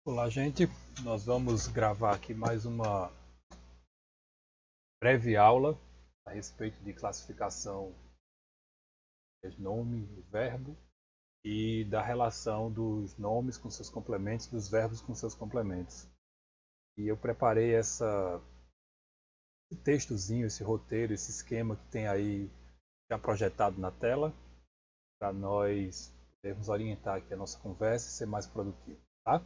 Olá, gente. Nós vamos gravar aqui mais uma breve aula a respeito de classificação de nome e verbo e da relação dos nomes com seus complementos, dos verbos com seus complementos. E eu preparei esse textozinho, esse roteiro, esse esquema que tem aí já projetado na tela para nós podermos orientar aqui a nossa conversa e ser mais produtivo, tá?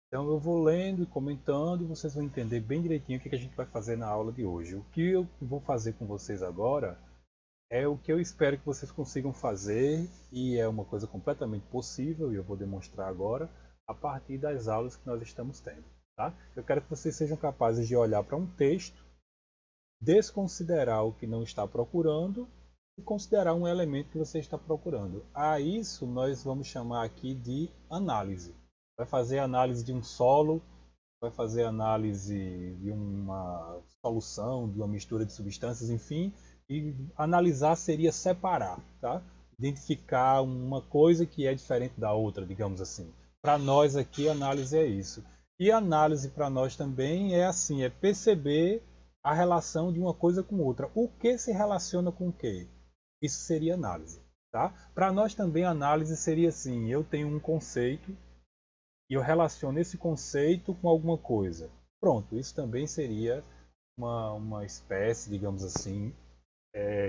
Então eu vou lendo e comentando e vocês vão entender bem direitinho o que a gente vai fazer na aula de hoje. O que eu vou fazer com vocês agora é o que eu espero que vocês consigam fazer e é uma coisa completamente possível e eu vou demonstrar agora a partir das aulas que nós estamos tendo. Tá? Eu quero que vocês sejam capazes de olhar para um texto, desconsiderar o que não está procurando e considerar um elemento que você está procurando. A isso nós vamos chamar aqui de análise. Vai fazer análise de um solo, vai fazer análise de uma solução, de uma mistura de substâncias, enfim. E analisar seria separar, tá? Identificar uma coisa que é diferente da outra, digamos assim. Para nós aqui, análise é isso. E análise para nós também é assim, é perceber a relação de uma coisa com outra. O que se relaciona com o que? Isso seria análise, tá? Para nós também análise seria assim, eu tenho um conceito e eu relaciono esse conceito com alguma coisa. Pronto, isso também seria uma espécie, digamos assim,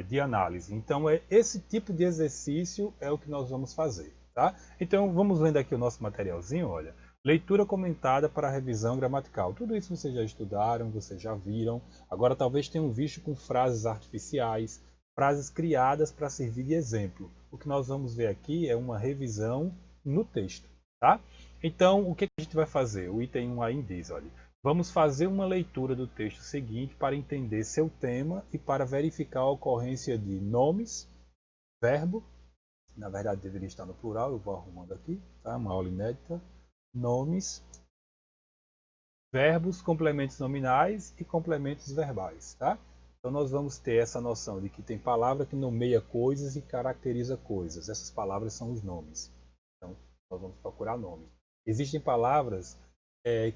de análise. Então, esse tipo de exercício é o que nós vamos fazer. Tá? Então, vamos lendo aqui o nosso materialzinho, olha. Leitura comentada para revisão gramatical. Tudo isso vocês já estudaram, vocês já viram. Agora, talvez tenham visto com frases artificiais, frases criadas para servir de exemplo. O que nós vamos ver aqui é uma revisão no texto. Tá? Então, o que a gente vai fazer? O item 1 aí diz, olha, vamos fazer uma leitura do texto seguinte para entender seu tema e para verificar a ocorrência de nomes, verbo, na verdade deveria estar no plural, eu vou arrumando aqui, tá? Uma aula inédita, nomes, verbos, complementos nominais e complementos verbais, tá? Então nós vamos ter essa noção de que tem palavra que nomeia coisas e caracteriza coisas. Essas palavras são os nomes. Então nós vamos procurar nomes. Existem palavras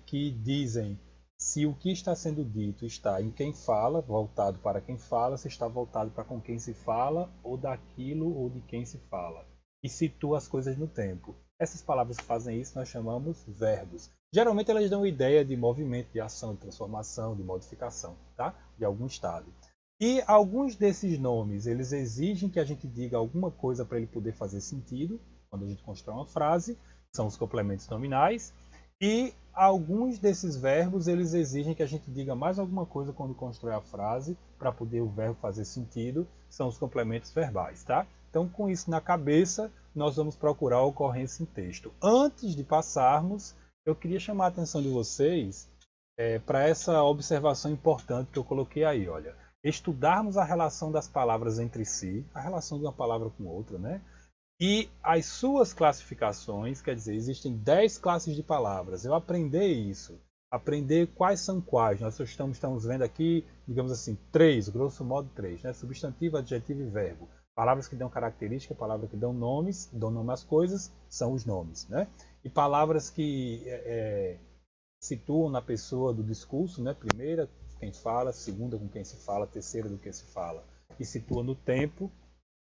que dizem se o que está sendo dito está em quem fala, voltado para quem fala, se está voltado para com quem se fala, ou daquilo ou de quem se fala. E situa as coisas no tempo. Essas palavras que fazem isso nós chamamos verbos. Geralmente elas dão ideia de movimento, de ação, de transformação, de modificação, tá? De algum estado. E alguns desses nomes, eles exigem que a gente diga alguma coisa para ele poder fazer sentido, quando a gente constrói uma frase, são os complementos nominais. E alguns desses verbos, eles exigem que a gente diga mais alguma coisa quando constrói a frase, para poder o verbo fazer sentido, são os complementos verbais, tá? Então, com isso na cabeça, nós vamos procurar a ocorrência em texto. Antes de passarmos, eu queria chamar a atenção de vocês para essa observação importante que eu coloquei aí, olha. Estudarmos a relação das palavras entre si, a relação de uma palavra com outra, né? E as suas classificações, quer dizer, existem 10 classes de palavras. Eu aprender isso, aprender quais são quais. Nós estamos vendo aqui, digamos assim, 3, grosso modo 3, né? Substantivo, adjetivo e verbo. Palavras que dão característica, palavras que dão nomes, dão nome às coisas, são os nomes, né? E palavras que situam na pessoa do discurso, né? Primeira, quem fala, segunda, com quem se fala, terceira, do que se fala. E situa no tempo,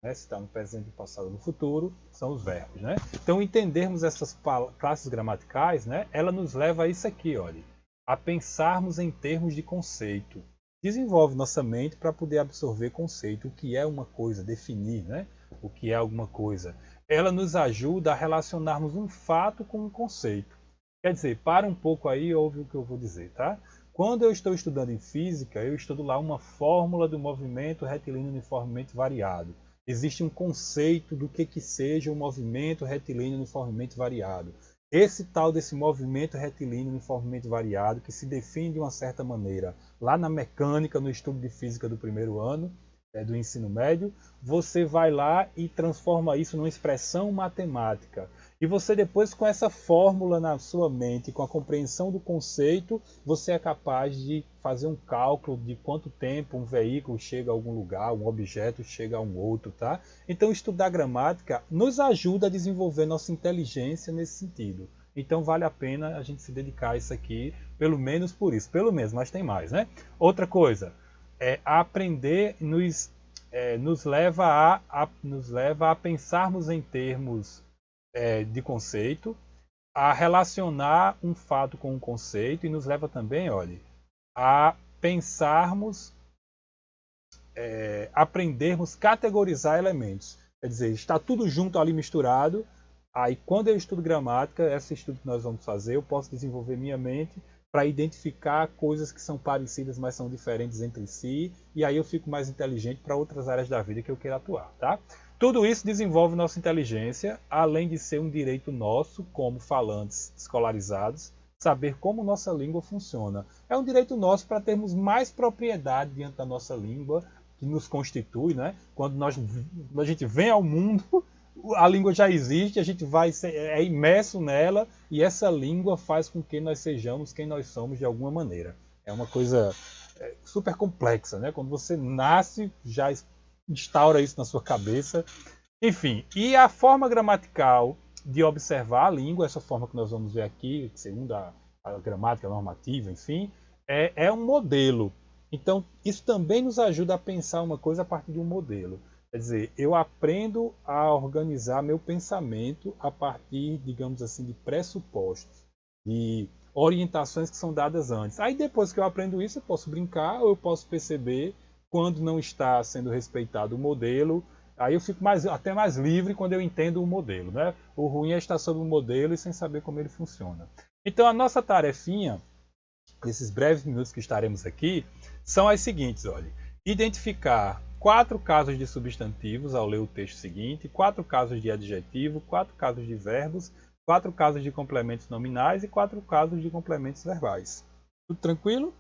né, se está no presente, no passado, no futuro, são os verbos, né? Então, entendermos essas classes gramaticais, né, ela nos leva a isso aqui, olha, a pensarmos em termos de conceito. Desenvolve nossa mente para poder absorver conceito, o que é uma coisa, definir, né, o que é alguma coisa. Ela nos ajuda a relacionarmos um fato com um conceito. Quer dizer, para um pouco aí e ouve o que eu vou dizer, tá? Quando eu estou estudando em física, eu estudo lá uma fórmula do movimento retilíneo uniformemente variado. Existe um conceito do que seja um movimento retilíneo uniformemente variado. Esse tal desse movimento retilíneo uniformemente variado, que se define de uma certa maneira lá na mecânica, no estudo de física do primeiro ano, do ensino médio, você vai lá e transforma isso numa expressão matemática. E você depois, com essa fórmula na sua mente, com a compreensão do conceito, você é capaz de fazer um cálculo de quanto tempo um veículo chega a algum lugar, um objeto chega a um outro, tá? Então, estudar gramática nos ajuda a desenvolver nossa inteligência nesse sentido. Então vale a pena a gente se dedicar a isso aqui, pelo menos por isso. Pelo menos, mas tem mais, né? Outra coisa, aprender nos leva a pensarmos em termos de conceito, a relacionar um fato com um conceito e nos leva também, olha, a pensarmos, aprendermos a categorizar elementos. Quer dizer, está tudo junto ali misturado. Aí quando eu estudo gramática, esse estudo que nós vamos fazer, eu posso desenvolver minha mente para identificar coisas que são parecidas, mas são diferentes entre si, e aí eu fico mais inteligente para outras áreas da vida que eu queira atuar, tá? Tudo isso desenvolve nossa inteligência, além de ser um direito nosso, como falantes escolarizados, saber como nossa língua funciona. É um direito nosso para termos mais propriedade diante da nossa língua, que nos constitui, né? Quando a gente vem ao mundo, a língua já existe, a gente é imerso nela, e essa língua faz com que nós sejamos quem nós somos de alguma maneira. É uma coisa super complexa, né? Quando você nasce, já instaura isso na sua cabeça. Enfim, e a forma gramatical de observar a língua, essa forma que nós vamos ver aqui, segundo a gramática normativa, enfim, é um modelo. Então, isso também nos ajuda a pensar uma coisa a partir de um modelo. Quer dizer, eu aprendo a organizar meu pensamento a partir, digamos assim, de pressupostos, de orientações que são dadas antes. Aí depois que eu aprendo isso, eu posso brincar ou eu posso perceber quando não está sendo respeitado o modelo. Aí eu fico até mais livre quando eu entendo o modelo, né? O ruim é estar sob o modelo e sem saber como ele funciona. Então a nossa tarefinha, esses breves minutos que estaremos aqui, são as seguintes, olha. Identificar 4 casos de substantivos ao ler o texto seguinte, 4 casos de adjetivo, 4 casos de verbos, 4 casos de complementos nominais e 4 casos de complementos verbais. Tudo tranquilo?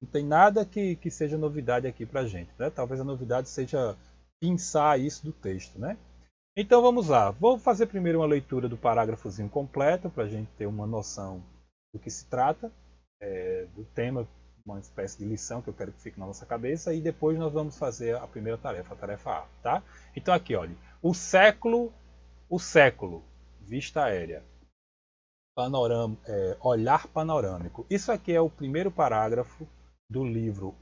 Não tem nada que seja novidade aqui para a gente, né? Talvez a novidade seja pensar isso do texto, né? Então vamos lá. Vou fazer primeiro uma leitura do parágrafozinho completo para a gente ter uma noção do que se trata, do tema, uma espécie de lição que eu quero que fique na nossa cabeça, e depois nós vamos fazer a primeira tarefa, a tarefa A, tá? Então aqui, olha, o século, vista aérea, olhar panorâmico. Isso aqui é o primeiro parágrafo do livro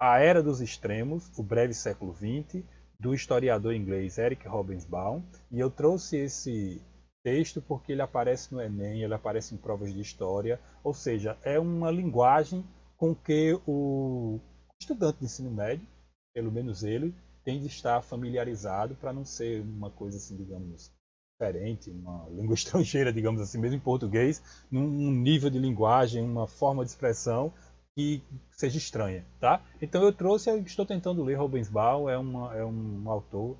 A Era dos Extremos, o Breve Século XX, do historiador inglês Eric Hobsbawm, e eu trouxe esse texto porque ele aparece no Enem, ele aparece em provas de história, ou seja, é uma linguagem com que o estudante de ensino médio, pelo menos ele, tem de estar familiarizado para não ser uma coisa assim, digamos, diferente, uma língua estrangeira, digamos assim, mesmo em português, num nível de linguagem, uma forma de expressão que seja estranha, tá? Então eu trouxe, estou tentando ler Hobsbawm, é um autor,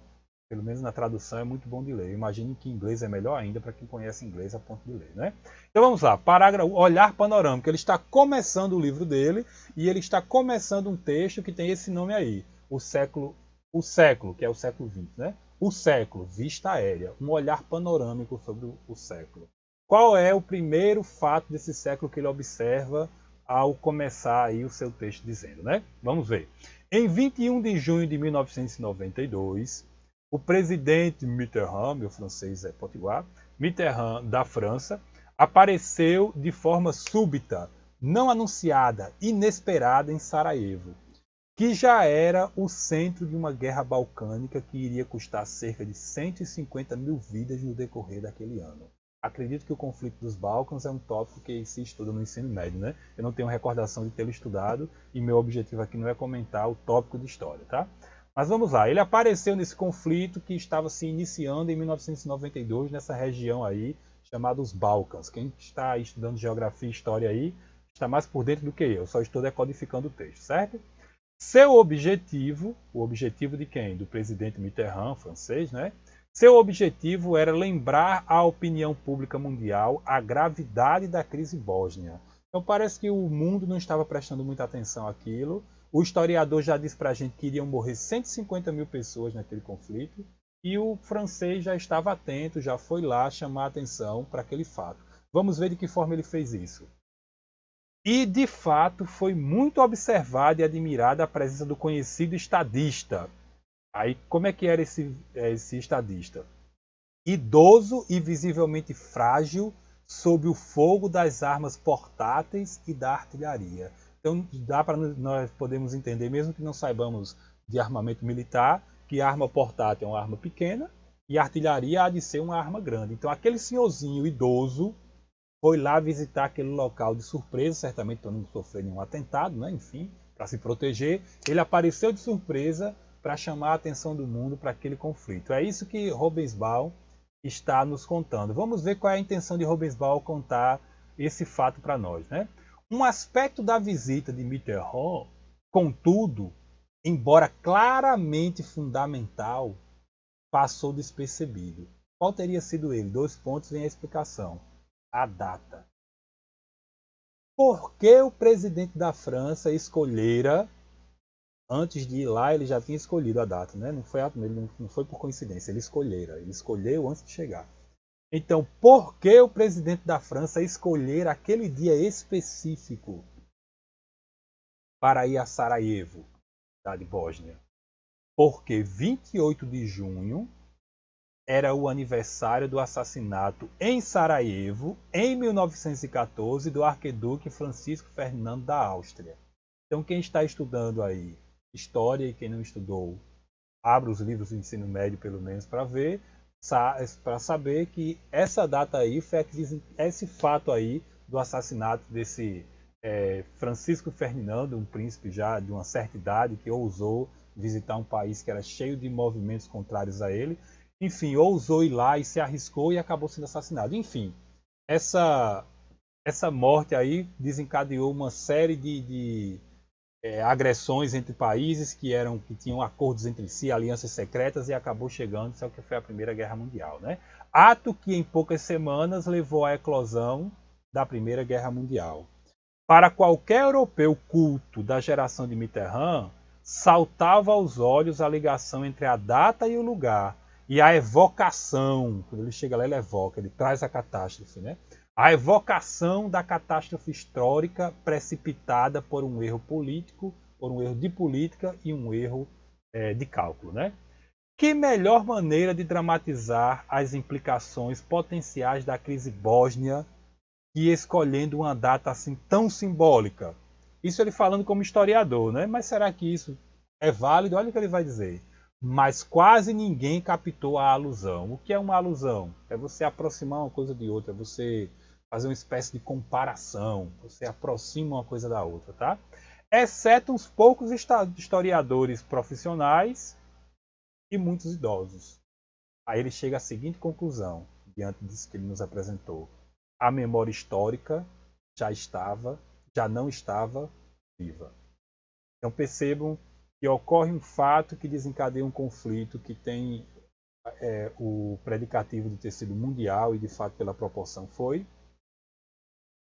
pelo menos na tradução é muito bom de ler. Imagine que inglês é melhor ainda para quem conhece inglês a ponto de ler, né? Então vamos lá, parágrafo Olhar Panorâmico. Ele está começando o livro dele e ele está começando um texto que tem esse nome aí, o século, que é o século XX, né? O século, vista aérea, um olhar panorâmico sobre o século. Qual é o primeiro fato desse século que ele observa ao começar aí o seu texto dizendo, né? Vamos ver. Em 21 de junho de 1992, o presidente Mitterrand, meu francês é Potiguar, Mitterrand da França, apareceu de forma súbita, não anunciada, inesperada em Sarajevo, que já era o centro de uma guerra balcânica que iria custar cerca de 150 mil vidas no decorrer daquele ano. Acredito que o conflito dos Balcãs é um tópico que se estuda no ensino médio, né? Eu não tenho recordação de tê-lo estudado e meu objetivo aqui não é comentar o tópico de história, tá? Mas vamos lá, ele apareceu nesse conflito que estava se iniciando em 1992 nessa região aí chamada os Balcãs. Quem está estudando geografia e história aí está mais por dentro do que eu, só estou decodificando o texto, certo? Seu objetivo, o objetivo de quem? Do presidente Mitterrand, francês, né? Seu objetivo era lembrar à opinião pública mundial a gravidade da crise bósnia. Então parece que o mundo não estava prestando muita atenção àquilo. O historiador já disse para a gente que iriam morrer 150 mil pessoas naquele conflito. E o francês já estava atento, já foi lá chamar a atenção para aquele fato. Vamos ver de que forma ele fez isso. E, de fato, foi muito observada e admirada a presença do conhecido estadista. Aí, como é que era esse estadista? idoso e visivelmente frágil sob o fogo das armas portáteis e da artilharia. Então dá para nós podemos entender, mesmo que não saibamos de armamento militar, que arma portátil é uma arma pequena e artilharia há de ser uma arma grande. Então aquele senhorzinho idoso foi lá visitar aquele local de surpresa, certamente para não sofrer nenhum atentado, né? Enfim, para se proteger. Ele apareceu de surpresa para chamar a atenção do mundo para aquele conflito. É isso que Robespierre está nos contando. Vamos ver qual é a intenção de Robespierre ao contar esse fato para nós, né? Um aspecto da visita de Mitterrand, contudo, embora claramente fundamental, passou despercebido. Qual teria sido ele? 2 pontos, vem a explicação. A data. Por que o presidente da França escolhera, antes de ir lá ele já tinha escolhido a data, né? Não foi por coincidência, ele escolheu antes de chegar. Então, por que o presidente da França escolher aquele dia específico para ir a Sarajevo, cidade bósnia? Porque 28 de junho era o aniversário do assassinato em Sarajevo, em 1914, do arquiduque Francisco Ferdinando da Áustria. Então, quem está estudando aí história e quem não estudou, abra os livros do ensino médio, pelo menos, para ver, para saber que essa data aí foi a que diz esse fato aí do assassinato desse Francisco Ferdinando, um príncipe já de uma certa idade que ousou visitar um país que era cheio de movimentos contrários a ele. Enfim, ousou ir lá e se arriscou e acabou sendo assassinado. Enfim, essa morte aí desencadeou uma série de agressões entre países que tinham acordos entre si, alianças secretas, e acabou chegando, isso é o que foi a Primeira Guerra Mundial, né? Ato que em poucas semanas levou à eclosão da Primeira Guerra Mundial. Para qualquer europeu culto da geração de Mitterrand, saltava aos olhos a ligação entre a data e o lugar, e a evocação, quando ele chega lá ele evoca, ele traz a catástrofe, né? A evocação da catástrofe histórica precipitada por um erro político, por um erro de política e um erro de cálculo, né? Que melhor maneira de dramatizar as implicações potenciais da crise bósnia que escolhendo uma data assim tão simbólica? Isso ele falando como historiador, né? Mas será que isso é válido? Olha o que ele vai dizer. Mas quase ninguém captou a alusão. O que é uma alusão? É você aproximar uma coisa de outra, é você fazer uma espécie de comparação, você aproxima uma coisa da outra, tá? Exceto uns poucos historiadores profissionais e muitos idosos. Aí ele chega à seguinte conclusão, diante disso que ele nos apresentou. A memória histórica já não estava viva. Então percebam que ocorre um fato que desencadeia um conflito que tem o predicativo de ter sido mundial, e de fato pela proporção foi.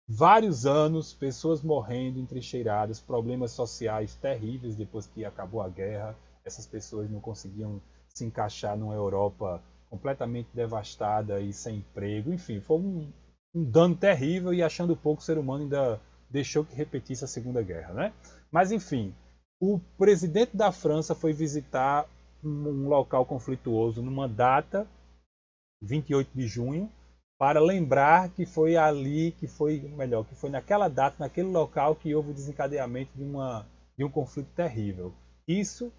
Vários anos, pessoas morrendo, entrincheiradas, problemas sociais terríveis depois que acabou a guerra. Essas pessoas não conseguiam se encaixar numa Europa completamente devastada e sem emprego. Enfim, foi um dano terrível, e achando pouco o ser humano ainda deixou que repetisse a Segunda Guerra, né? Mas enfim, o presidente da França foi visitar um local conflituoso numa data, 28 de junho, para lembrar que foi ali, que foi naquela data, naquele local que houve o desencadeamento de um conflito terrível. Isso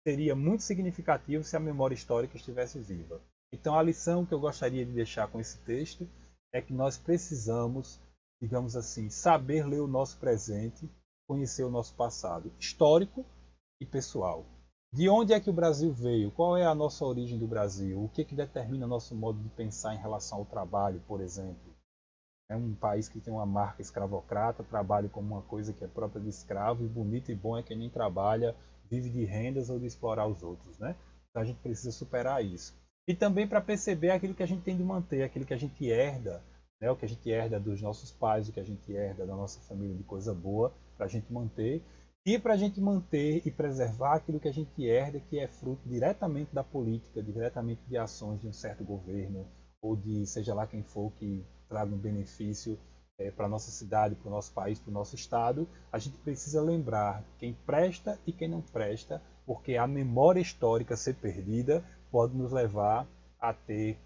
seria muito significativo se a memória histórica estivesse viva. Então a lição que eu gostaria de deixar com esse texto é que nós precisamos, digamos assim, saber ler o nosso presente, conhecer o nosso passado histórico e pessoal. De onde é que o Brasil veio? Qual é a nossa origem do Brasil? O que determina nosso modo de pensar em relação ao trabalho, por exemplo? É um país que tem uma marca escravocrata, trabalho como uma coisa que é própria de escravo, e bonito e bom é quem nem trabalha, vive de rendas ou de explorar os outros, né? Então a gente precisa superar isso. E também para perceber aquilo que a gente tem de manter, aquilo que a gente herda, né? O que a gente herda dos nossos pais, o que a gente herda da nossa família de coisa boa, para a gente manter. E para a gente manter e preservar aquilo que a gente herda, que é fruto diretamente da política, diretamente de ações de um certo governo, ou de seja lá quem for que traga um benefício para a nossa cidade, para o nosso país, para o nosso estado, a gente precisa lembrar quem presta e quem não presta, porque a memória histórica ser perdida pode nos levar a ter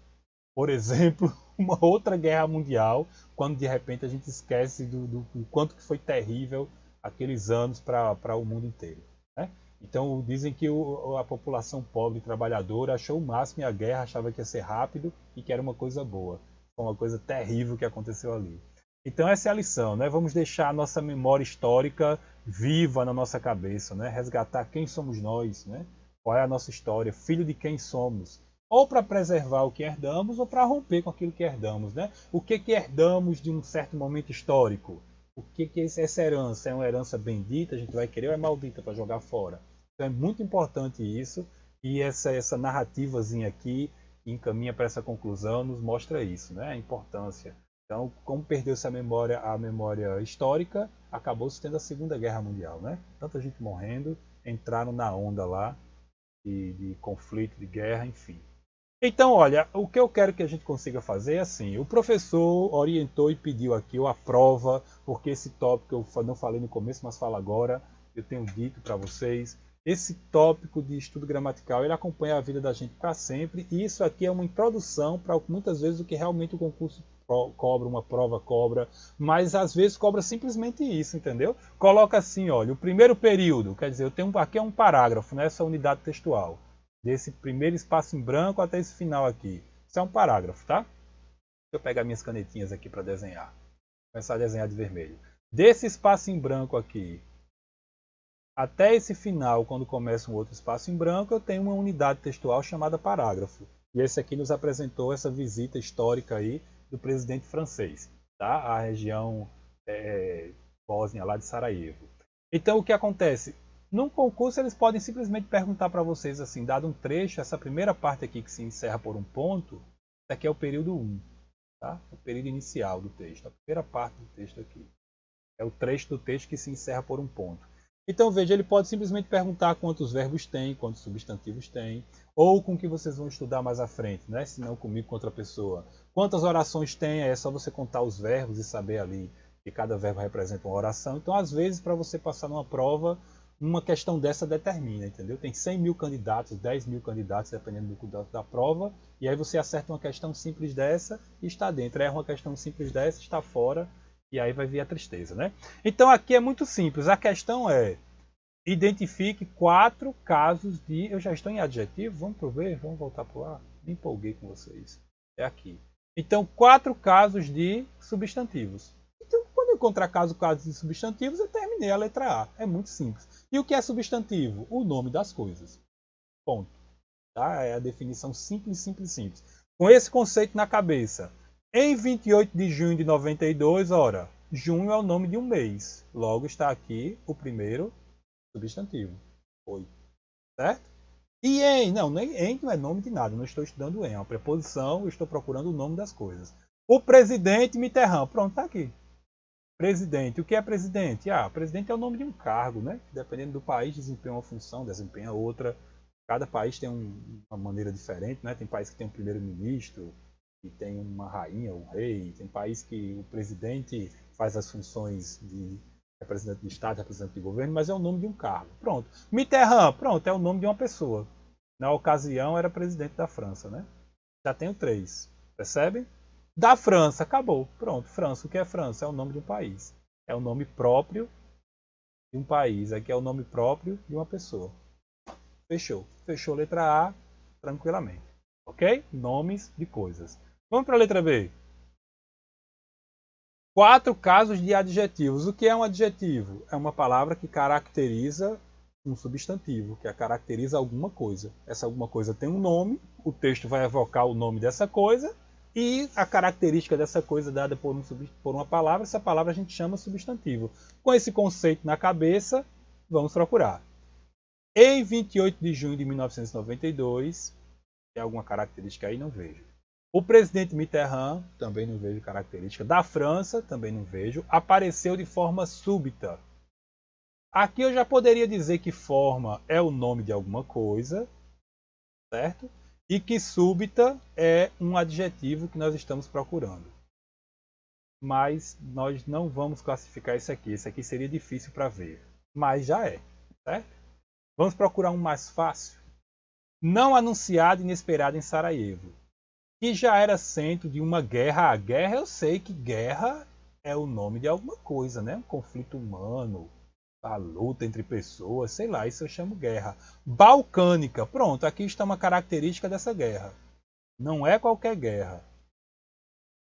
por exemplo, uma outra guerra mundial, quando de repente a gente esquece do quanto que foi terrível aqueles anos para o mundo inteiro, né? Então dizem que a população pobre e trabalhadora achou o máximo a guerra, achava que ia ser rápido e que era uma coisa boa. Foi uma coisa terrível que aconteceu ali. Então essa é a lição, né? Vamos deixar a nossa memória histórica viva na nossa cabeça, né? Resgatar quem somos nós, né? Qual é a nossa história, filho de quem somos, ou para preservar o que herdamos ou para romper com aquilo que herdamos, né? O que herdamos de um certo momento histórico? O que é essa herança? É uma herança bendita, a gente vai querer, ou é maldita para jogar fora? Então é muito importante isso, e essa narrativazinha aqui que encaminha para essa conclusão nos mostra isso, né? A importância. Então, como perdeu-se a memória histórica, acabou-se tendo a Segunda Guerra Mundial, né? Tanta gente morrendo, entraram na onda lá de conflito, de guerra, enfim. Então, olha, o que eu quero que a gente consiga fazer é assim, o professor orientou e pediu aqui a prova, porque esse tópico eu não falei no começo, mas falo agora, eu tenho dito para vocês, esse tópico de estudo gramatical, ele acompanha a vida da gente para sempre, e isso aqui é uma introdução para muitas vezes o que realmente o concurso cobra, uma prova cobra, mas às vezes cobra simplesmente isso, entendeu? Coloca assim, olha, o primeiro período, quer dizer, eu tenho aqui é um parágrafo nessa unidade textual, desse primeiro espaço em branco até esse final aqui. Isso é um parágrafo, tá? Deixa eu pegar minhas canetinhas aqui para desenhar. Começar a desenhar de vermelho. Desse espaço em branco aqui até esse final, quando começa um outro espaço em branco, eu tenho uma unidade textual chamada parágrafo. E esse aqui nos apresentou essa visita histórica aí do presidente francês, tá? A região Bósnia, lá de Sarajevo. Então, o que acontece? Num concurso, eles podem simplesmente perguntar para vocês, assim, dado um trecho, essa primeira parte aqui que se encerra por um ponto, isso aqui é o período 1, tá? O período inicial do texto, a primeira parte do texto aqui. É o trecho do texto que se encerra por um ponto. Então, veja, ele pode simplesmente perguntar quantos verbos tem, quantos substantivos tem, ou com o que vocês vão estudar mais à frente, né? Se não comigo, com outra pessoa. Quantas orações tem, é só você contar os verbos e saber ali que cada verbo representa uma oração. Então, às vezes, para você passar numa prova, uma questão dessa determina, entendeu? Tem 100 mil candidatos, 10 mil candidatos, dependendo da prova, e aí você acerta uma questão simples dessa e está dentro. Erra uma questão simples dessa, está fora, e aí vai vir a tristeza, né? Então aqui é muito simples. A questão é: identifique 4 casos de... Eu já estou em adjetivo? Vamos ver? Vamos voltar para lá? Me empolguei com vocês. É aqui. Então, 4 casos de substantivos. Então, quando eu encontrar casos de substantivos, eu terminei a letra A. É muito simples. E o que é substantivo? O nome das coisas. Ponto. Tá? É a definição simples, simples, simples. Com esse conceito na cabeça, em 28 de junho de 92, ora, junho é o nome de um mês. Logo está aqui o primeiro substantivo. Foi. Certo? E em, não é nome de nada, não estou estudando em, é uma preposição, eu estou procurando o nome das coisas. O presidente Mitterrand, pronto, está aqui. Presidente, o que é presidente? Presidente é o nome de um cargo, né? Dependendo do país, desempenha uma função, desempenha outra. Cada país tem uma maneira diferente, né? Tem país que tem um primeiro-ministro, que tem uma rainha, um rei. Tem país que o presidente faz as funções de representante de Estado, representante de governo, mas é o nome de um cargo. Pronto. Mitterrand, pronto, é o nome de uma pessoa. Na ocasião era presidente da França, né? Já tenho 3. Percebem? Da França, acabou. Pronto, França. O que é França? É o nome de um país. É o nome próprio de um país. Aqui é o nome próprio de uma pessoa. Fechou. Fechou a letra A tranquilamente. Ok? Nomes de coisas. Vamos para a letra B. 4 casos de adjetivos. O que é um adjetivo? É uma palavra que caracteriza um substantivo, que caracteriza alguma coisa. Essa alguma coisa tem um nome, o texto vai evocar o nome dessa coisa, e a característica dessa coisa dada por uma palavra, essa palavra a gente chama substantivo. Com esse conceito na cabeça, vamos procurar. Em 28 de junho de 1992, tem alguma característica aí? Não vejo. O presidente Mitterrand, também não vejo característica. Da França, também não vejo. Apareceu de forma súbita. Aqui eu já poderia dizer que forma é o nome de alguma coisa, certo? E que súbita é um adjetivo que nós estamos procurando. Mas nós não vamos classificar esse aqui. Esse aqui seria difícil para ver. Mas já é, certo? Vamos procurar um mais fácil. Não anunciado e inesperado em Sarajevo. que já era centro de uma guerra. A guerra, eu sei que guerra é o nome de alguma coisa, né? Um conflito humano, a luta entre pessoas, sei lá, isso eu chamo guerra. Balcânica, pronto, aqui está uma característica dessa guerra. Não é qualquer guerra,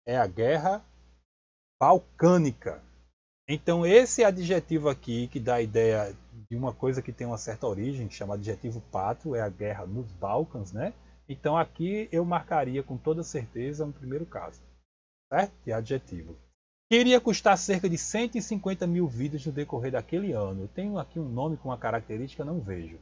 é a guerra balcânica. Então esse adjetivo aqui, que dá a ideia de uma coisa que tem uma certa origem, chama adjetivo pátrio, é a guerra nos Balcãs, né? Então aqui eu marcaria com toda certeza um primeiro caso, certo? De adjetivo. Que iria custar cerca de 150 mil vidas no decorrer daquele ano. Eu tenho aqui um nome com uma característica, não vejo.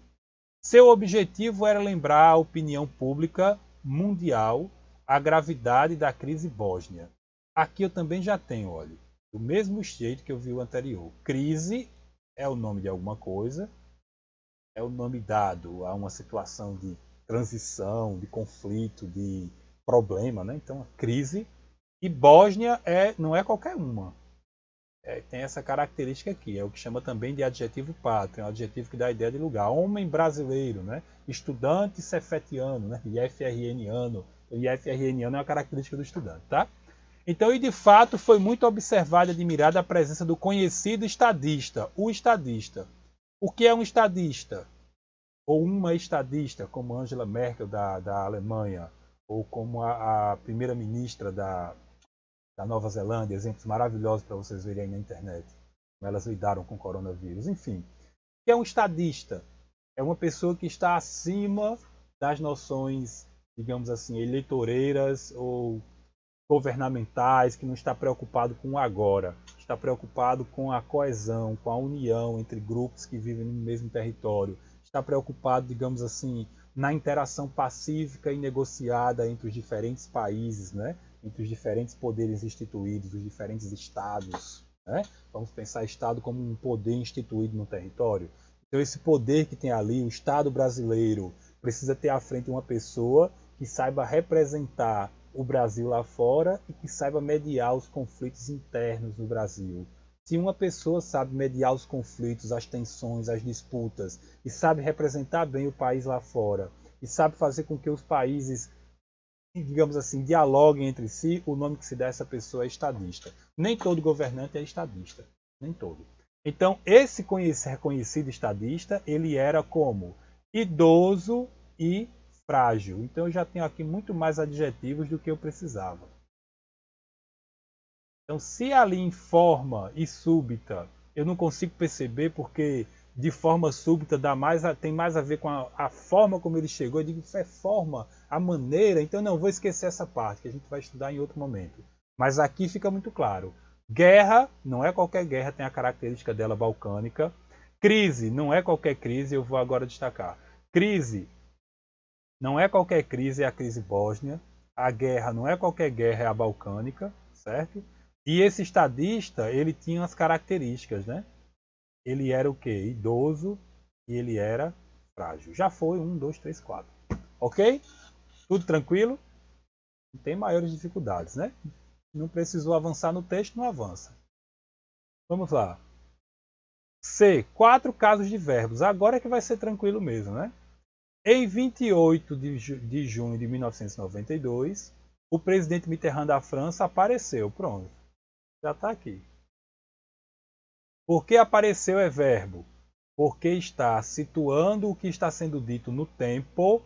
Seu objetivo era lembrar a opinião pública mundial a gravidade da crise bósnia. Aqui eu também já tenho, olha, do mesmo jeito que eu vi o anterior. Crise é o nome de alguma coisa, é o nome dado a uma situação de transição, de conflito, de problema, né? Então, crise. E Bósnia não é qualquer uma. Tem essa característica aqui, é o que chama também de adjetivo pátrio, é um adjetivo que dá a ideia de lugar. Homem brasileiro, né? Estudante cefetiano, né? IFRNiano. O IFRNiano é uma característica do estudante, tá? Então, e de fato, foi muito observada e admirada a presença do conhecido estadista, o estadista. O que é um estadista? Ou uma estadista, como Angela Merkel da Alemanha, ou como a primeira-ministra da Nova Zelândia, exemplos maravilhosos para vocês verem aí na internet, como elas lidaram com o coronavírus. Enfim, o que é um estadista? É uma pessoa que está acima das noções, digamos assim, eleitoreiras ou governamentais, que não está preocupado com o agora, está preocupado com a coesão, com a união entre grupos que vivem no mesmo território, está preocupado, digamos assim, na interação pacífica e negociada entre os diferentes países, né? Entre os diferentes poderes instituídos, os diferentes estados. Né? Vamos pensar Estado como um poder instituído no território. Então esse poder que tem ali, o Estado brasileiro, precisa ter à frente uma pessoa que saiba representar o Brasil lá fora e que saiba mediar os conflitos internos no Brasil. Se uma pessoa sabe mediar os conflitos, as tensões, as disputas, e sabe representar bem o país lá fora, e sabe fazer com que os países, digamos assim, dialoguem entre si, o nome que se dá a essa pessoa é estadista. Nem todo governante é estadista, nem todo. Então, esse reconhecido estadista, ele era como idoso e frágil. Então, eu já tenho aqui muito mais adjetivos do que eu precisava. Então, se ali em forma e súbita, eu não consigo perceber porque de forma súbita tem mais a ver com a forma como ele chegou. Eu digo que é forma, a maneira. Então, não, vou esquecer essa parte que a gente vai estudar em outro momento. Mas aqui fica muito claro. Guerra, não é qualquer guerra, tem a característica dela balcânica. Crise, não é qualquer crise, eu vou agora destacar. Crise, não é qualquer crise, é a crise bósnia. A guerra, não é qualquer guerra, é a balcânica, certo? E esse estadista, ele tinha as características, né? Ele era o quê? Idoso e ele era frágil. Já foi 1, 2, 3, 4. Ok? Tudo tranquilo? Não tem maiores dificuldades, né? Não precisou avançar no texto, não avança. Vamos lá. C. 4 casos de verbos. Agora é que vai ser tranquilo mesmo, né? Em 28 de junho de 1992, o presidente Mitterrand da França apareceu. Pronto. Já está aqui. Por que apareceu é verbo? Porque está situando o que está sendo dito no tempo,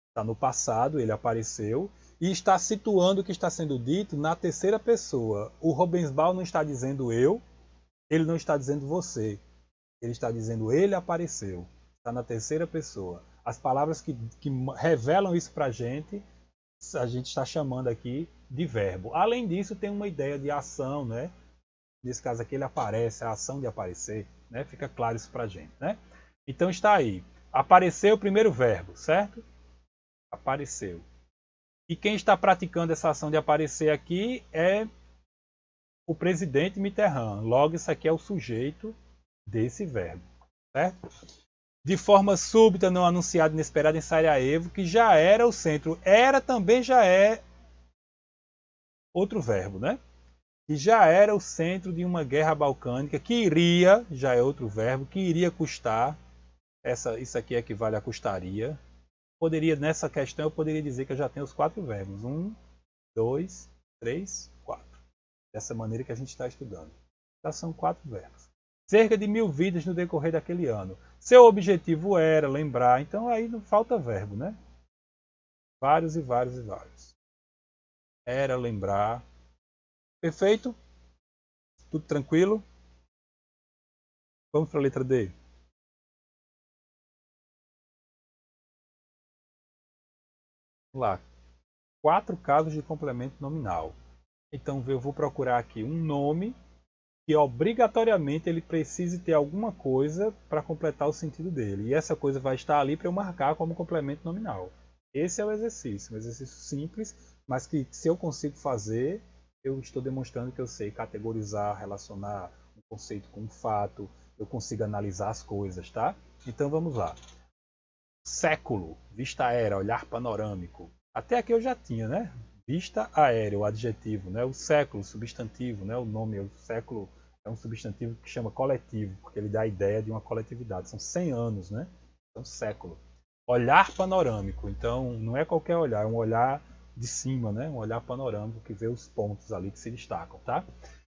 está no passado, ele apareceu, e está situando o que está sendo dito na terceira pessoa. O Robensbaum não está dizendo eu, ele não está dizendo você, ele está dizendo ele apareceu, está na terceira pessoa. As palavras que revelam isso para a gente está chamando aqui de verbo. Além disso, tem uma ideia de ação, né? Nesse caso aqui ele aparece, a ação de aparecer, né? Fica claro isso pra gente, né? Então está aí. Apareceu o primeiro verbo, certo? Apareceu. E quem está praticando essa ação de aparecer aqui é o presidente Mitterrand. Logo, isso aqui é o sujeito desse verbo, certo? De forma súbita, não anunciada, inesperada em Sarajevo, que já era o centro. Era também já é outro verbo, né? Que já era o centro de uma guerra balcânica, que iria, já é outro verbo, que iria custar, isso aqui equivale a custaria, Nessa questão, eu poderia dizer que eu já tenho os 4 verbos. 1, 2, 3, 4. Dessa maneira que a gente está estudando. Já são 4 verbos. Cerca de 1000 vidas no decorrer daquele ano. Seu objetivo era lembrar, então aí não falta verbo, né? Vários e vários e vários. Era lembrar. Perfeito? Tudo tranquilo? Vamos para a letra D. Vamos lá. 4 casos de complemento nominal. Então eu vou procurar aqui um nome que obrigatoriamente ele precise ter alguma coisa para completar o sentido dele. E essa coisa vai estar ali para eu marcar como complemento nominal. Esse é o exercício, um exercício simples, mas que se eu consigo fazer, eu estou demonstrando que eu sei categorizar, relacionar um conceito com um fato, eu consigo analisar as coisas, tá? Então vamos lá. Século, vista aérea, olhar panorâmico. Até aqui eu já tinha, né? Vista aérea, o adjetivo, né? O século, o substantivo, né? O nome, o século é um substantivo que chama coletivo, porque ele dá a ideia de uma coletividade. São 100 anos, né? Então, século. Olhar panorâmico, então não é qualquer olhar, é um olhar de cima, né? Um olhar panorâmico que vê os pontos ali que se destacam, tá?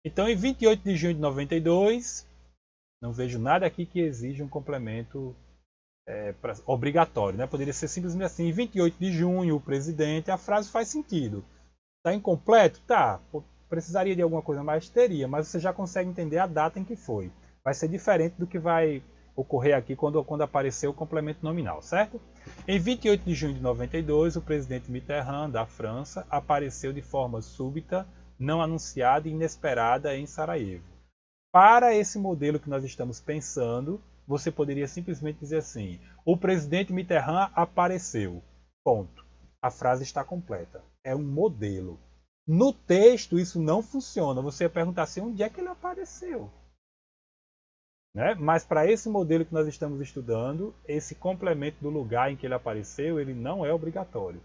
Então, em 28 de junho de 92, não vejo nada aqui que exija um complemento obrigatório, né? Poderia ser simplesmente assim, em 28 de junho, o presidente, a frase faz sentido. Está incompleto? Tá. Precisaria de alguma coisa mais? Teria, mas você já consegue entender a data em que foi. Vai ser diferente do que vai ocorrer aqui quando aparecer o complemento nominal, certo? Em 28 de junho de 92, o presidente Mitterrand, da França, apareceu de forma súbita, não anunciada e inesperada em Sarajevo. Para esse modelo que nós estamos pensando, você poderia simplesmente dizer assim: o presidente Mitterrand apareceu. Ponto. A frase está completa. É um modelo. No texto isso não funciona. Você ia perguntar assim: onde é que ele apareceu? Né? Mas para esse modelo que nós estamos estudando, esse complemento do lugar em que ele apareceu, ele não é obrigatório.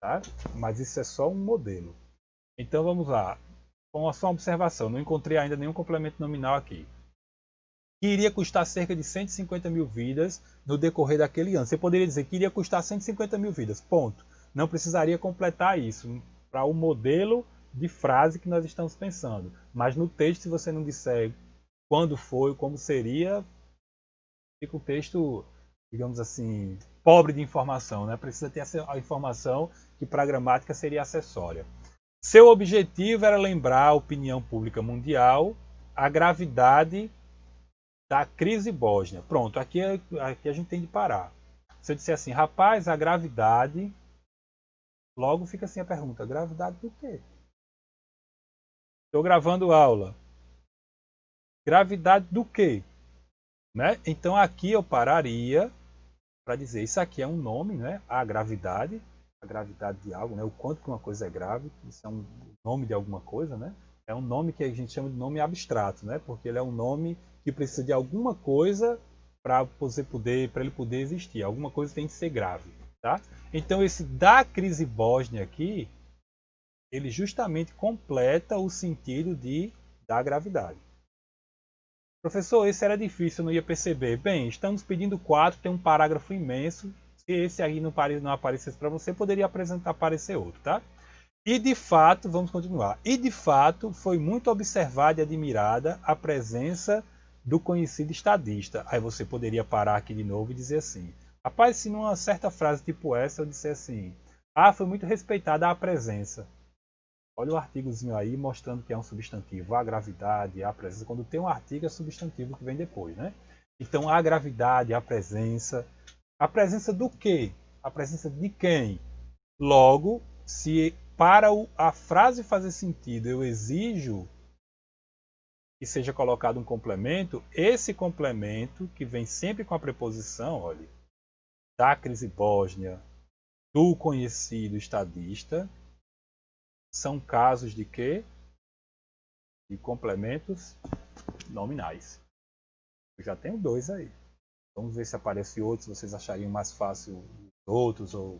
Tá? Mas isso é só um modelo. Então vamos lá. Com só uma observação, não encontrei ainda nenhum complemento nominal aqui. Que iria custar cerca de 150 mil vidas no decorrer daquele ano. Você poderia dizer que iria custar 150 mil vidas, ponto. Não precisaria completar isso para o modelo de frase que nós estamos pensando. Mas no texto, se você não disser quando foi, como seria, fica o texto, digamos assim, pobre de informação. Né? Precisa ter a informação que para a gramática seria acessória. Seu objetivo era lembrar a opinião pública mundial a gravidade da crise bósnia. Pronto, aqui a gente tem de parar. Se eu disser assim, rapaz, a gravidade, logo fica assim a pergunta, gravidade do quê? Estou gravando aula. Gravidade do quê? Né? Então aqui eu pararia para dizer, isso aqui é um nome, né? A gravidade de algo, né? O quanto que uma coisa é grave, isso é um nome de alguma coisa, né? É um nome que a gente chama de nome abstrato, né? Porque ele é um nome que precisa de alguma coisa para ele poder existir. Alguma coisa tem que ser grave, tá? Então esse da crise bósnia aqui, ele justamente completa o sentido da gravidade. Professor, esse era difícil, eu não ia perceber. Bem, estamos pedindo 4, tem um parágrafo imenso. Se esse aí não aparecesse para você, poderia aparecer outro, tá? E de fato, vamos continuar. E de fato, foi muito observada e admirada a presença do conhecido estadista. Aí você poderia parar aqui de novo e dizer assim: rapaz, se numa certa frase tipo essa eu disser assim: ah, foi muito respeitada a presença. Olha o artigozinho aí mostrando que é um substantivo. A gravidade, a presença. Quando tem um artigo, é substantivo que vem depois, né? Então, a gravidade, a presença. A presença do quê? A presença de quem? Logo, se para a frase fazer sentido eu exijo que seja colocado um complemento, esse complemento, que vem sempre com a preposição, olha, da crise bósnia, do conhecido estadista, são casos de quê? De complementos nominais. Eu já tenho 2 aí. Vamos ver se aparece outros, vocês achariam mais fácil outros, ou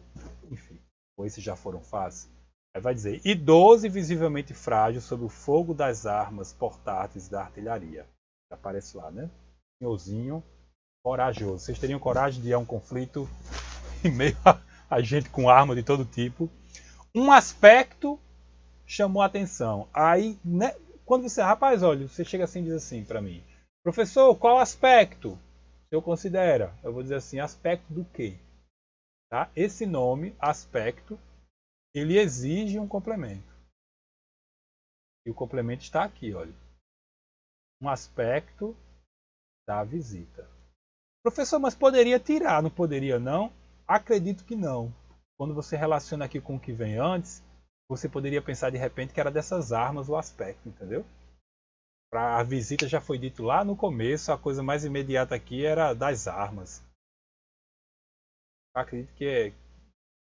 enfim, ou esses já foram fáceis. Aí vai dizer, idoso e visivelmente frágil sob o fogo das armas portáteis da artilharia. Aparece lá, né? Senhorzinho, corajoso. Vocês teriam coragem de ir a um conflito em meio a gente com arma de todo tipo. Um aspecto chamou a atenção. Aí, né, quando você, rapaz, olha, você chega assim e diz assim para mim, professor, qual aspecto o senhor considera? Eu vou dizer assim, aspecto do quê? Tá? Esse nome, aspecto, ele exige um complemento. E o complemento está aqui, olha. Um aspecto da visita. Professor, mas poderia tirar, não poderia não? Acredito que não. Quando você relaciona aqui com o que vem antes, você poderia pensar de repente que era dessas armas o aspecto, entendeu? Para a visita já foi dito lá no começo, a coisa mais imediata aqui era das armas. Acredito que é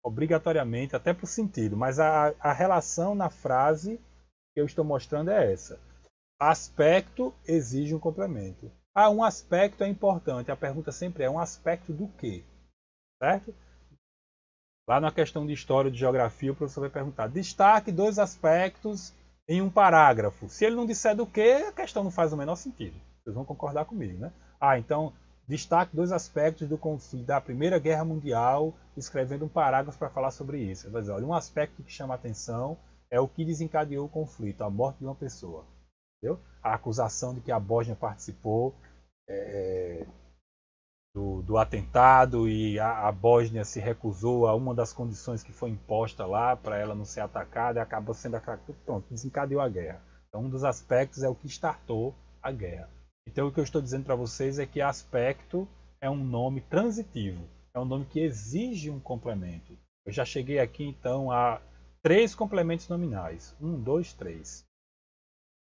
obrigatoriamente, até por sentido, mas a relação na frase que eu estou mostrando é essa. Aspecto exige um complemento. Ah, um aspecto é importante. A pergunta sempre é um aspecto do quê? Certo? Lá na questão de história ou de geografia, o professor vai perguntar: destaque 2 aspectos em um parágrafo. Se ele não disser do que, a questão não faz o menor sentido. Vocês vão concordar comigo, né? Ah, então, destaque 2 aspectos do conflito da Primeira Guerra Mundial, escrevendo um parágrafo para falar sobre isso. Ele vai dizer: olha, um aspecto que chama a atenção é o que desencadeou o conflito, a morte de uma pessoa. Entendeu? A acusação de que a Bósnia participou do atentado e a Bósnia se recusou a uma das condições que foi imposta lá para ela não ser atacada e acabou sendo atacada. Pronto, desencadeou a guerra. Então, um dos aspectos é o que startou a guerra. Então, o que eu estou dizendo para vocês é que aspecto é um nome transitivo, é um nome que exige um complemento. Eu já cheguei aqui, então, a 3 complementos nominais. 1, 2, 3.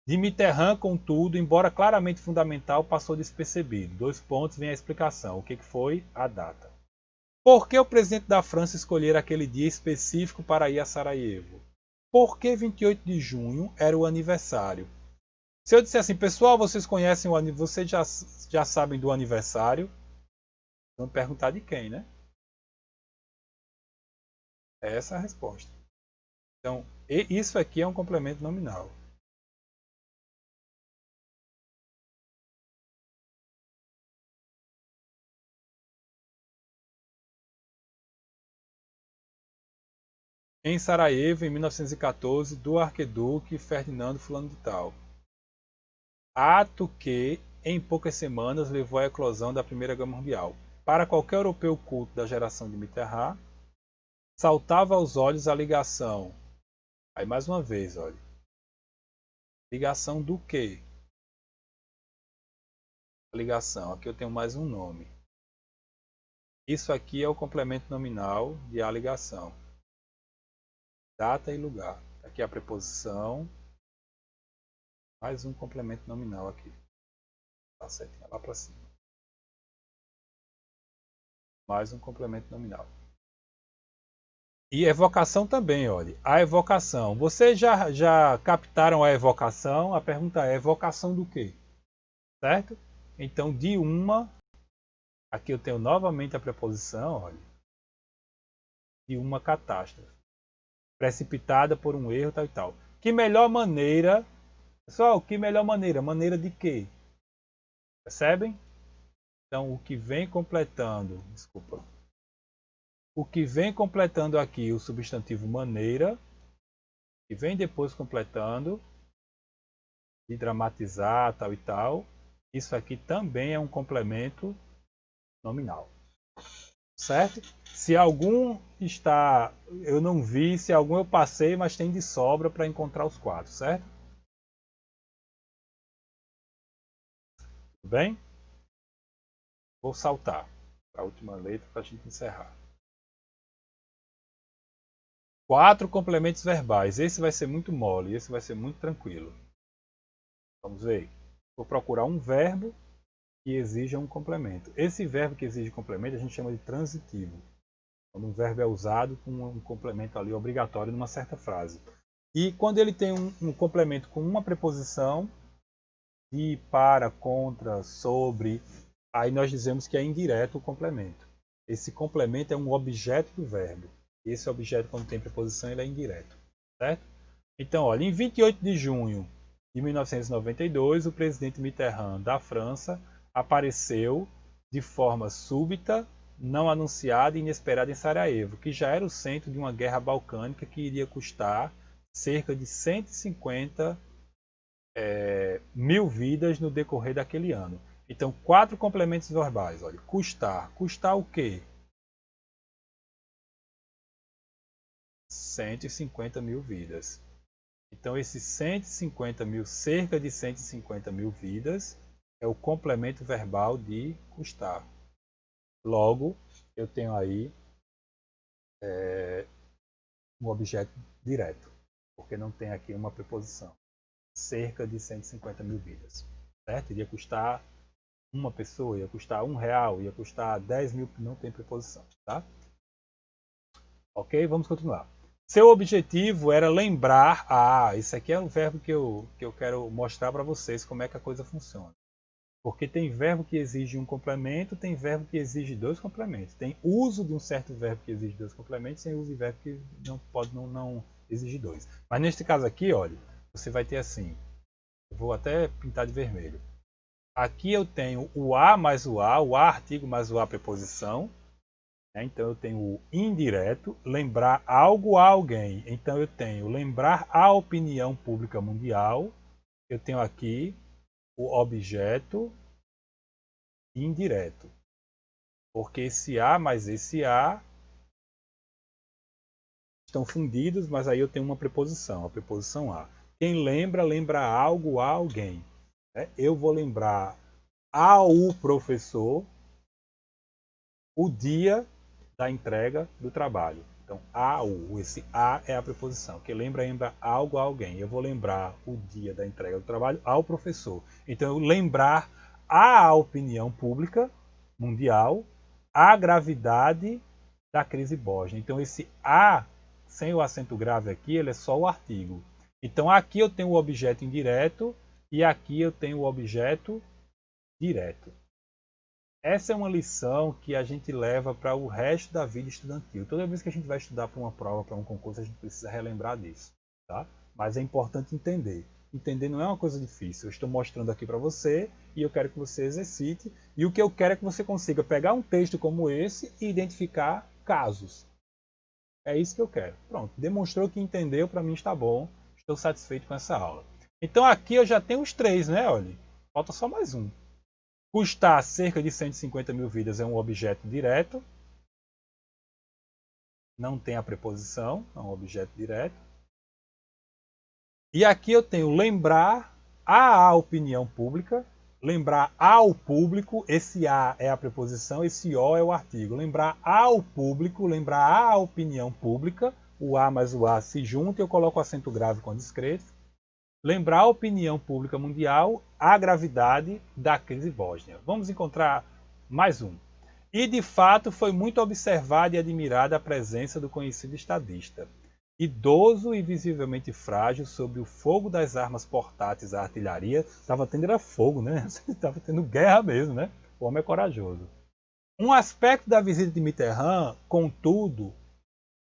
De Mitterrand, contudo, embora claramente fundamental, passou despercebido. 2 pontos, vem a explicação. O que foi? A data. Por que o presidente da França escolher aquele dia específico para ir a Sarajevo? Por que 28 de junho era o aniversário? Se eu disser assim, pessoal, vocês conhecem o aniversário, vocês já sabem do aniversário? Vão perguntar de quem, né? Essa é a resposta. Então, isso aqui é um complemento nominal. Em Sarajevo, em 1914, do arquiduque Ferdinando Fulano de Tal. Ato que, em poucas semanas, levou à eclosão da Primeira Guerra Mundial. Para qualquer europeu culto da geração de Mitterrand, saltava aos olhos a ligação. Aí mais uma vez, olha. Ligação do quê? Ligação. Aqui eu tenho mais um nome. Isso aqui é o complemento nominal de a ligação. Data e lugar. Aqui é a preposição. Mais um complemento nominal aqui. Tá certinho, lá para cima. Mais um complemento nominal. E evocação também, olha. A evocação. Vocês já captaram a evocação? A pergunta é: evocação do quê? Certo? Então, de uma. Aqui eu tenho novamente a preposição, olha. De uma catástrofe. Precipitada por um erro, tal e tal. Que melhor maneira. Pessoal, que melhor maneira? Maneira de quê? Percebem? Então, o que vem completando. Desculpa. O que vem completando aqui o substantivo maneira. E vem depois completando. De dramatizar, tal e tal. Isso aqui também é um complemento nominal. Certo? Se algum está, eu não vi, se algum eu passei, mas tem de sobra para encontrar os 4, certo? Tudo bem? Vou saltar para a última letra para a gente encerrar. 4 complementos verbais. Esse vai ser muito mole, esse vai ser muito tranquilo. Vamos ver. Vou procurar um verbo que exija um complemento. Esse verbo que exige complemento a gente chama de transitivo. Quando um verbo é usado com um complemento ali obrigatório numa certa frase. E quando ele tem um complemento com uma preposição, de, para, contra, sobre, aí nós dizemos que é indireto o complemento. Esse complemento é um objeto do verbo. Esse objeto, quando tem preposição, ele é indireto. Certo? Então, olha, em 28 de junho de 1992, o presidente Mitterrand da França apareceu de forma súbita não anunciada e inesperada em Sarajevo, que já era o centro de uma guerra balcânica que iria custar cerca de 150 mil vidas no decorrer daquele ano. Então, 4 complementos verbais. Olha, custar. Custar o quê? 150 mil vidas. Então, esses 150 mil, cerca de 150 mil vidas, é o complemento verbal de custar. Logo, eu tenho aí um objeto direto, porque não tem aqui uma preposição. Cerca de 150 mil vidas. Certo? Iria custar uma pessoa, ia custar R$1, ia custar 10 mil, não tem preposição. Tá? Ok? Vamos continuar. Seu objetivo era lembrar. Isso aqui é um verbo que eu quero mostrar para vocês como é que a coisa funciona. Porque tem verbo que exige um complemento, tem verbo que exige 2 complementos. Tem uso de um certo verbo que exige 2 complementos, tem uso de verbo que não exige 2. Mas neste caso aqui, olha, você vai ter assim. Eu vou até pintar de vermelho. Aqui eu tenho o a mais o a artigo mais o a preposição. Então eu tenho o indireto, lembrar algo a alguém. Então eu tenho lembrar a opinião pública mundial. Eu tenho aqui o objeto indireto. Porque esse a mais esse a estão fundidos, mas aí eu tenho uma preposição, a preposição a. Quem lembra, lembra algo a alguém. Eu vou lembrar ao professor o dia da entrega do trabalho. Então, esse a é a preposição, que lembra algo a alguém. Eu vou lembrar o dia da entrega do trabalho ao professor. Então, eu lembrar a opinião pública mundial a gravidade da crise Bósnia. Então, esse a, sem o acento grave aqui, ele é só o artigo. Então, aqui eu tenho o objeto indireto e aqui eu tenho o objeto direto. Essa é uma lição que a gente leva para o resto da vida estudantil. Toda vez que a gente vai estudar para uma prova, para um concurso, a gente precisa relembrar disso. Tá? Mas é importante entender. Entender não é uma coisa difícil. Eu estou mostrando aqui para você e eu quero que você exercite. E o que eu quero é que você consiga pegar um texto como esse e identificar casos. É isso que eu quero. Pronto, demonstrou que entendeu, para mim está bom. Estou satisfeito com essa aula. Então aqui eu já tenho os 3, né? Olha, falta só mais um. Custar cerca de 150 mil vidas é um objeto direto. Não tem a preposição, é um objeto direto. E aqui eu tenho lembrar a opinião pública. Lembrar ao público, esse a é a preposição, esse o é o artigo. Lembrar ao público, lembrar a opinião pública. O a mais o a se junta e eu coloco o acento grave quando escrevo. Lembrar a opinião pública mundial, a gravidade da crise bósnia. Vamos encontrar mais um. E de fato foi muito observada e admirada a presença do conhecido estadista. Idoso e visivelmente frágil sob o fogo das armas portáteis à artilharia. Estava tendo era fogo, né? Estava tendo guerra mesmo, né? O homem é corajoso. Um aspecto da visita de Mitterrand, contudo,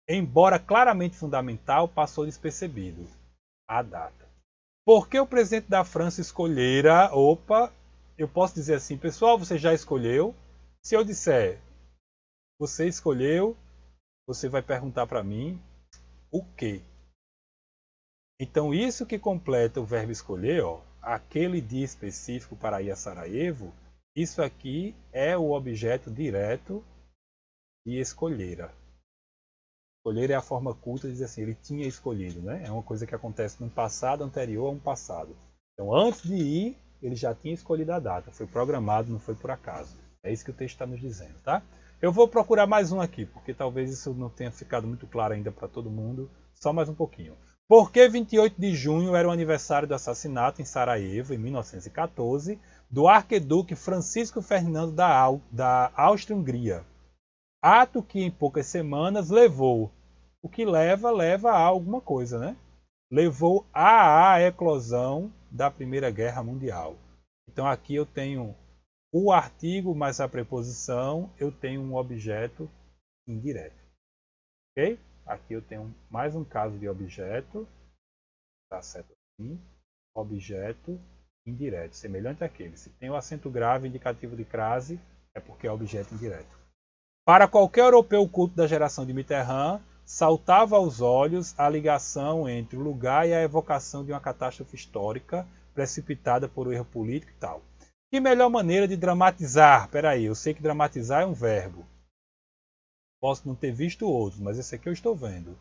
embora claramente fundamental, passou despercebido. A data. Por que o presidente da França escolhera... Opa, eu posso dizer assim, pessoal, você já escolheu? Se eu disser, você escolheu, você vai perguntar para mim o quê? Então, isso que completa o verbo escolher, ó, aquele dia específico para ir a Sarajevo, isso aqui é o objeto direto de escolhera. Escolher é a forma culta de dizer assim, ele tinha escolhido, né? É uma coisa que acontece num passado anterior a um passado. Então, antes de ir, ele já tinha escolhido a data. Foi programado, não foi por acaso. É isso que o texto está nos dizendo, tá? Eu vou procurar mais um aqui, porque talvez isso não tenha ficado muito claro ainda para todo mundo. Só mais um pouquinho. Por que 28 de junho era o aniversário do assassinato em Sarajevo, em 1914, do arquiduque Francisco Ferdinando da Áustria-Hungria? Ato que em poucas semanas levou. O que leva a alguma coisa, né? Levou à eclosão da Primeira Guerra Mundial. Então aqui eu tenho o artigo mais a preposição, eu tenho um objeto indireto. Ok? Aqui eu tenho mais um caso de objeto. Tá certo assim. Objeto indireto, semelhante àquele. Se tem o acento grave indicativo de crase, é porque é objeto indireto. Para qualquer europeu culto da geração de Mitterrand, saltava aos olhos a ligação entre o lugar e a evocação de uma catástrofe histórica precipitada por um erro político e tal. Que melhor maneira de dramatizar? Peraí, eu sei que dramatizar é um verbo. Posso não ter visto outros, mas esse aqui eu estou vendo.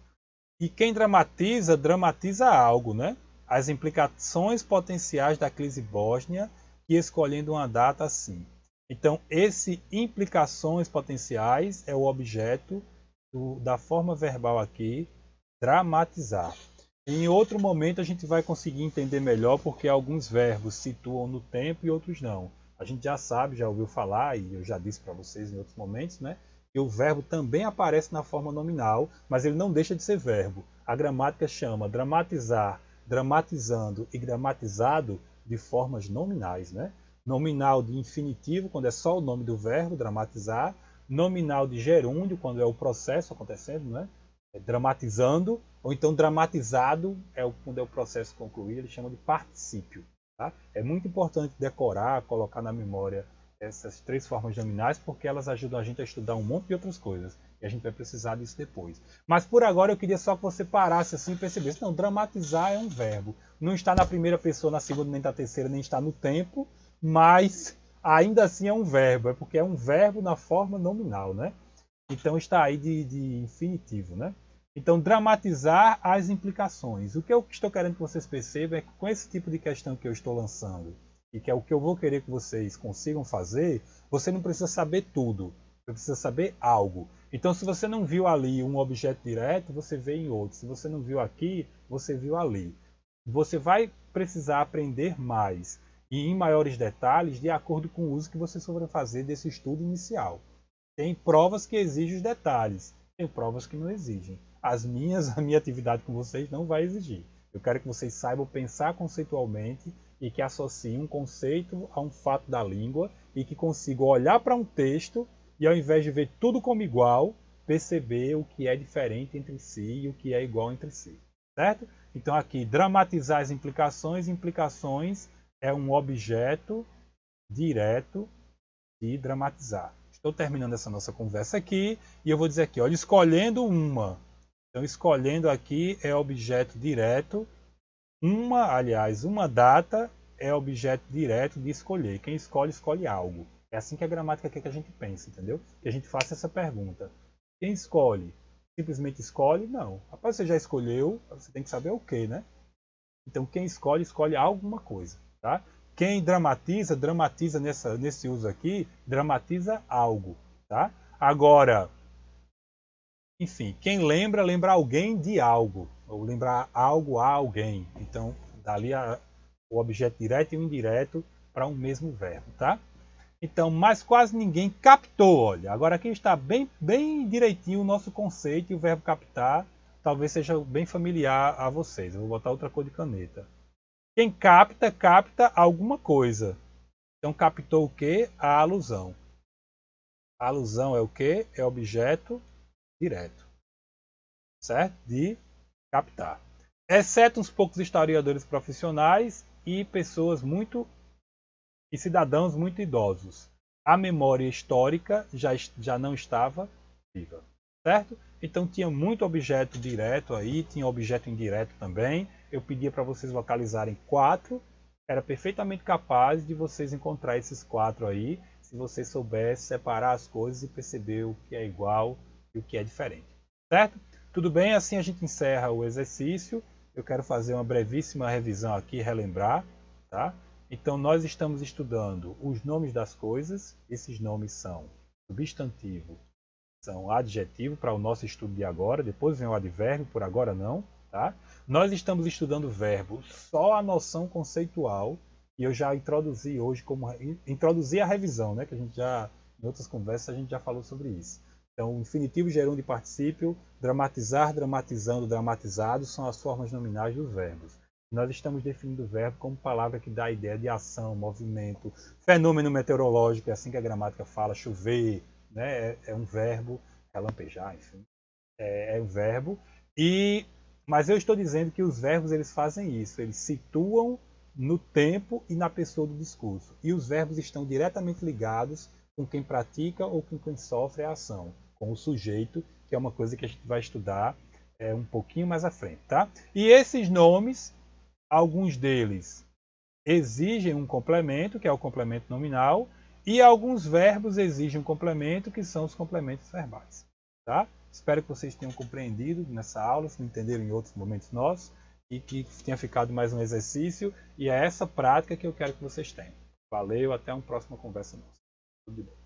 E quem dramatiza, dramatiza algo, né? As implicações potenciais da crise bósnia e escolhendo uma data assim. Então, esse implicações potenciais é o objeto da forma verbal aqui, dramatizar. Em outro momento a gente vai conseguir entender melhor porque alguns verbos situam no tempo e outros não. A gente já sabe, já ouviu falar, e eu já disse para vocês em outros momentos, né? Que o verbo também aparece na forma nominal, mas ele não deixa de ser verbo. A gramática chama dramatizar, dramatizando e dramatizado de formas nominais, né? Nominal de infinitivo, quando é só o nome do verbo, dramatizar. Nominal de gerúndio, quando é o processo acontecendo, né? Dramatizando, ou então dramatizado, quando é o processo concluído, ele chama de particípio. Tá? É muito importante decorar, colocar na memória essas três formas nominais, porque elas ajudam a gente a estudar um monte de outras coisas. E a gente vai precisar disso depois. Mas por agora eu queria só que você parasse assim e percebesse. Não, dramatizar é um verbo. Não está na primeira pessoa, na segunda, nem na terceira, nem está no tempo, mas ainda assim é um verbo. É porque é um verbo na forma nominal, né? Então está aí de infinitivo, né? Então, dramatizar as implicações. O que eu estou querendo que vocês percebam é que com esse tipo de questão que eu estou lançando, e que é o que eu vou querer que vocês consigam fazer, você não precisa saber tudo, você precisa saber algo. Então, se você não viu ali um objeto direto, você vê em outro. Se você não viu aqui, você viu ali. Você vai precisar aprender mais e em maiores detalhes de acordo com o uso que vocês forem fazer desse estudo inicial. Tem provas que exigem os detalhes, tem provas que não exigem. A minha atividade com vocês não vai exigir. Eu quero que vocês saibam pensar conceitualmente e que associem um conceito a um fato da língua e que consigam olhar para um texto e, ao invés de ver tudo como igual, perceber o que é diferente entre si e o que é igual entre si. Certo? Então aqui, dramatizar as implicações. Implicações é um objeto direto de dramatizar. Estou terminando essa nossa conversa aqui e eu vou dizer aqui, olha, escolhendo uma. Então, escolhendo aqui é objeto direto. Uma data é objeto direto de escolher. Quem escolhe, escolhe algo. É assim que a gramática quer que a gente pense, entendeu? Que a gente faça essa pergunta. Quem escolhe? Simplesmente escolhe? Não. Rapaz, você já escolheu, você tem que saber o que, né? Então, quem escolhe, escolhe alguma coisa, tá? Quem dramatiza, dramatiza nesse uso aqui, dramatiza algo, tá? Agora, enfim, quem lembra, lembra alguém de algo, ou lembrar algo a alguém. Então, dali o objeto direto e o indireto para um mesmo verbo, tá? Então, mas quase ninguém captou, olha. Agora aqui está bem direitinho o nosso conceito e o verbo captar talvez seja bem familiar a vocês. Eu vou botar outra cor de caneta. Quem capta, capta alguma coisa. Então, captou o que? A alusão. A alusão é o que? É objeto direto. Certo? De captar. Exceto uns poucos historiadores profissionais e pessoas e cidadãos muito idosos. A memória histórica já não estava viva. Certo? Então tinha muito objeto direto aí, tinha objeto indireto também. Eu pedia para vocês localizarem 4. Era perfeitamente capaz de vocês encontrar esses 4 aí, se vocês soubessem separar as coisas e perceber o que é igual e o que é diferente. Certo? Tudo bem? Assim a gente encerra o exercício. Eu quero fazer uma brevíssima revisão aqui, relembrar. Tá? Então nós estamos estudando os nomes das coisas. Esses nomes são substantivo, são adjetivo para o nosso estudo de agora. Depois vem o advérbio, por agora não. Tá? Nós estamos estudando verbo, só a noção conceitual. E eu já introduzi hoje introduzi a revisão, né? Que a gente já em outras conversas a gente já falou sobre isso. Então, infinitivo, gerúndio e particípio, dramatizar, dramatizando, dramatizado são as formas nominais dos verbos. Nós estamos definindo o verbo como palavra que dá a ideia de ação, movimento, fenômeno meteorológico, é assim que a gramática fala, chover, né? É um verbo, relampejar, enfim, é um verbo. Mas eu estou dizendo que os verbos eles fazem isso, eles situam no tempo e na pessoa do discurso. E os verbos estão diretamente ligados com quem pratica ou com quem sofre a ação, com o sujeito, que é uma coisa que a gente vai estudar um pouquinho mais à frente, tá? E esses nomes, alguns deles exigem um complemento, que é o complemento nominal, e alguns verbos exigem um complemento, que são os complementos verbais, tá? Espero que vocês tenham compreendido nessa aula, se não entenderam em outros momentos nossos, e que tenha ficado mais um exercício, e é essa prática que eu quero que vocês tenham. Valeu, até uma próxima conversa nossa. Tudo de bom.